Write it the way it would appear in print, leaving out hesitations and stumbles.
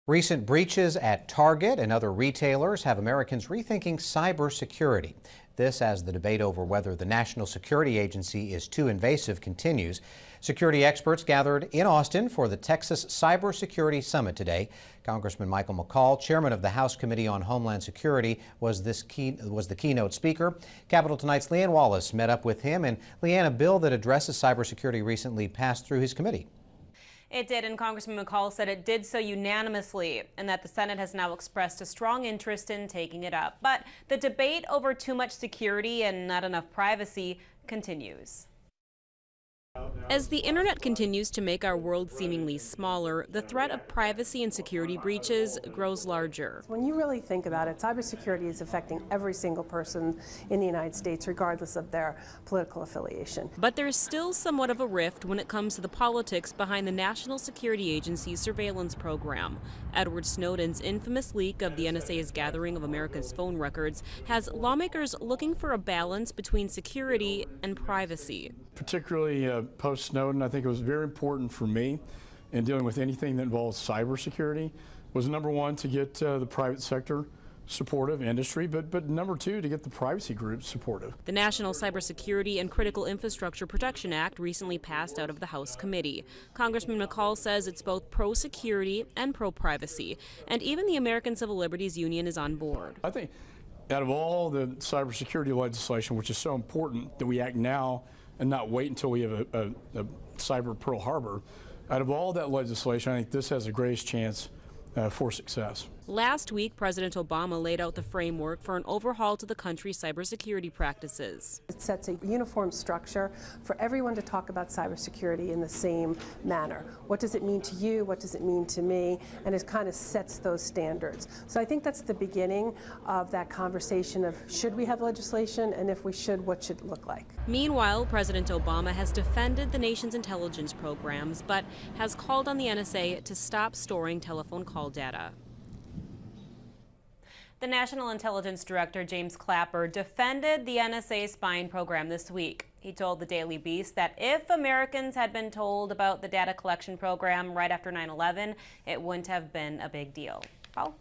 Recent breaches at Target and other retailers have Americans rethinking cybersecurity. This as the debate over whether the National Security Agency is too invasive continues. Security experts gathered in Austin for the Texas Cybersecurity Summit today. Congressman McCaul, chairman of the House Committee on Homeland Security, was the keynote speaker. Capitol Tonight's Leanne Wallace met up with him. And Leanne, a bill that addresses cybersecurity recently passed through his committee. It did, and Congressman McCaul said it did so unanimously and that the Senate has now expressed a strong interest in taking it up. But the debate over too much security and not enough privacy continues. As the internet continues to make our world seemingly smaller, the threat of privacy and security breaches grows larger. When you really think about it, cybersecurity is affecting every single person in the United States, regardless of their political affiliation. But there's still somewhat of a rift when it comes to the politics behind the National Security Agency's surveillance program. Edward Snowden's infamous leak of the NSA's gathering of Americans' phone records has lawmakers looking for a balance between security and privacy. Particularly post-Snowden, I think it was very important for me in dealing with anything that involves cybersecurity was number one, to get the private sector supportive, industry, but number two, to get the privacy groups supportive. The National Cybersecurity and Critical Infrastructure Protection Act recently passed out of the House committee. Congressman McCaul says it's both pro-security and pro-privacy, and even the American Civil Liberties Union is on board. I think out of all the cybersecurity legislation, which is so important that we act now and not wait until we have a cyber Pearl Harbor, out of all that legislation, I think this has the greatest chance for success. Last week, President Obama laid out the framework for an overhaul to the country's cybersecurity practices. It sets a uniform structure for everyone to talk about cybersecurity in the same manner. What does it mean to you? What does it mean to me? And it kind of sets those standards. So I think that's the beginning of that conversation of should we have legislation, and if we should, what should it look like? Meanwhile, President Obama has defended the nation's intelligence programs, but has called on the NSA to stop storing telephone call data. The National Intelligence Director, James Clapper, defended the NSA spying program this week. He told the Daily Beast that if Americans had been told about the data collection program right after 9/11, it wouldn't have been a big deal. Paul?